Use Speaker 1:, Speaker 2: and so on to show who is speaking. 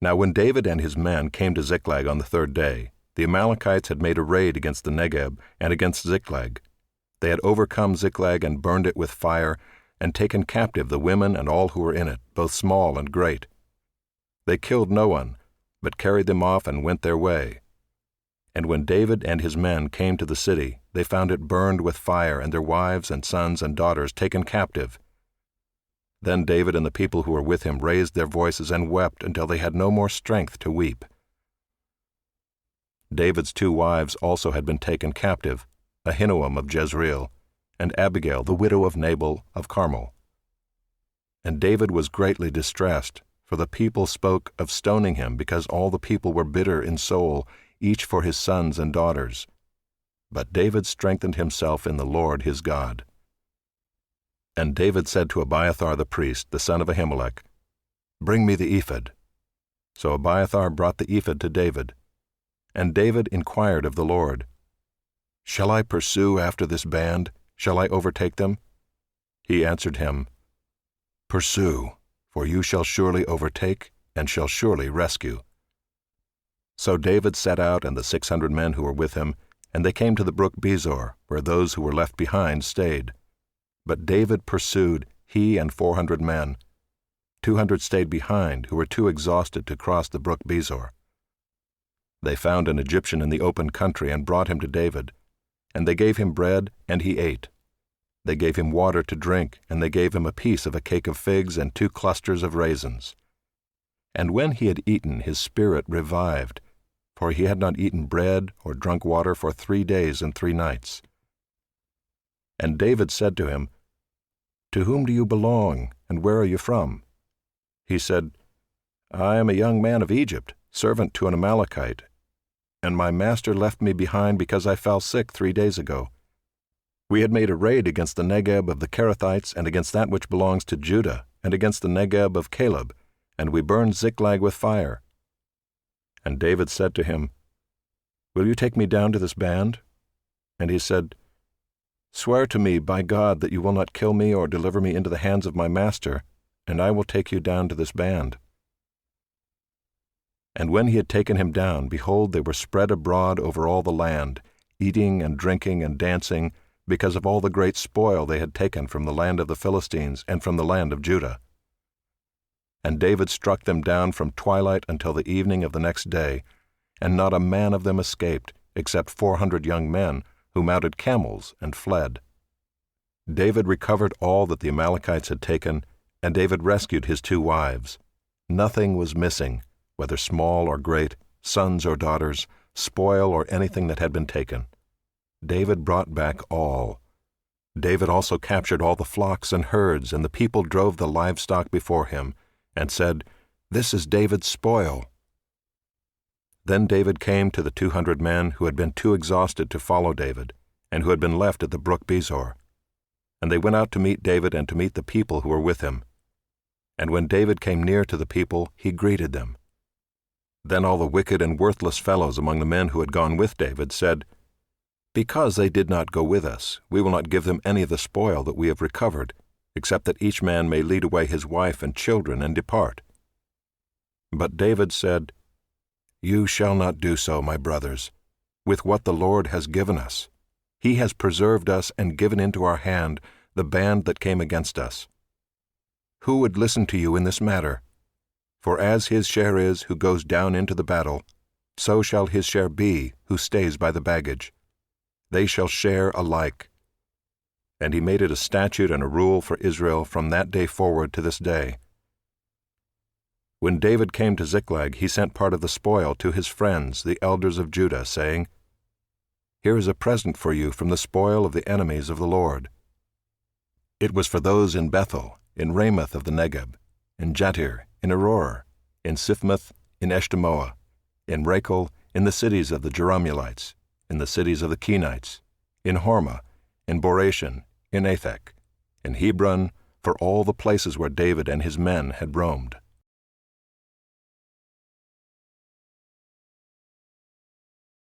Speaker 1: Now when David and his men came to Ziklag on the third day, the Amalekites had made a raid against the Negeb and against Ziklag. They had overcome Ziklag and burned it with fire, and taken captive the women and all who were in it, both small and great. They killed no one, but carried them off and went their way. And when David and his men came to the city, they found it burned with fire, and their wives and sons and daughters taken captive. Then David and the people who were with him raised their voices and wept until they had no more strength to weep. David's 2 wives also had been taken captive, Ahinoam of Jezreel, and Abigail the widow of Nabal of Carmel. And David was greatly distressed, for the people spoke of stoning him, because all the people were bitter in soul, each for his sons and daughters. But David strengthened himself in the Lord his God. And David said to Abiathar the priest, the son of Ahimelech, "Bring me the ephod." So Abiathar brought the ephod to David. And David inquired of the Lord, "Shall I pursue after this band? Shall I overtake them?" He answered him, "Pursue, for you shall surely overtake, and shall surely rescue." So David set out and the 600 men who were with him, and they came to the brook Bezor, where those who were left behind stayed. But David pursued, he and 400 men. 200 stayed behind, who were too exhausted to cross the brook Bezor. They found an Egyptian in the open country and brought him to David. And they gave him bread, and he ate. They gave him water to drink, and they gave him a piece of a cake of figs and 2 clusters of raisins. And when he had eaten, his spirit revived, for he had not eaten bread or drunk water for 3 days and 3 nights. And David said to him, "To whom do you belong, and where are you from?" He said, "I am a young man of Egypt, servant to an Amalekite, and my master left me behind because I fell sick 3 days ago. We had made a raid against the Negeb of the Kerethites and against that which belongs to Judah, and against the Negeb of Caleb, and we burned Ziklag with fire." And David said to him, "Will you take me down to this band?" And he said, "Swear to me by God that you will not kill me or deliver me into the hands of my master, and I will take you down to this band." And when he had taken him down, behold, they were spread abroad over all the land, eating and drinking and dancing, because of all the great spoil they had taken from the land of the Philistines and from the land of Judah. And David struck them down from twilight until the evening of the next day, and not a man of them escaped, except 400 young men, who mounted camels and fled. David recovered all that the Amalekites had taken, and David rescued his 2 wives. Nothing was missing, whether small or great, sons or daughters, spoil or anything that had been taken. David brought back all. David also captured all the flocks and herds, and the people drove the livestock before him, and said, "This is David's spoil." Then David came to the 200 men who had been too exhausted to follow David, and who had been left at the brook Bezor. And they went out to meet David and to meet the people who were with him. And when David came near to the people, he greeted them. Then all the wicked and worthless fellows among the men who had gone with David said, "Because they did not go with us, we will not give them any of the spoil that we have recovered, except that each man may lead away his wife and children and depart." But David said, "You shall not do so, my brothers, with what the Lord has given us. He has preserved us and given into our hand the band that came against us. Who would listen to you in this matter? For as his share is who goes down into the battle, so shall his share be who stays by the baggage. They shall share alike." And he made it a statute and a rule for Israel from that day forward to this day. When David came to Ziklag, he sent part of the spoil to his friends, the elders of Judah, saying, "Here is a present for you from the spoil of the enemies of the Lord." It was for those in Bethel, in Ramoth of the Negeb, in Jatir, in Aroer, in Siphmoth, in Eshtemoa, in Rachel, in the cities of the Jerahmeelites, in the cities of the Kenites, in Hormah, in Boration, in Athek, in Hebron, for all the places where David and his men had roamed.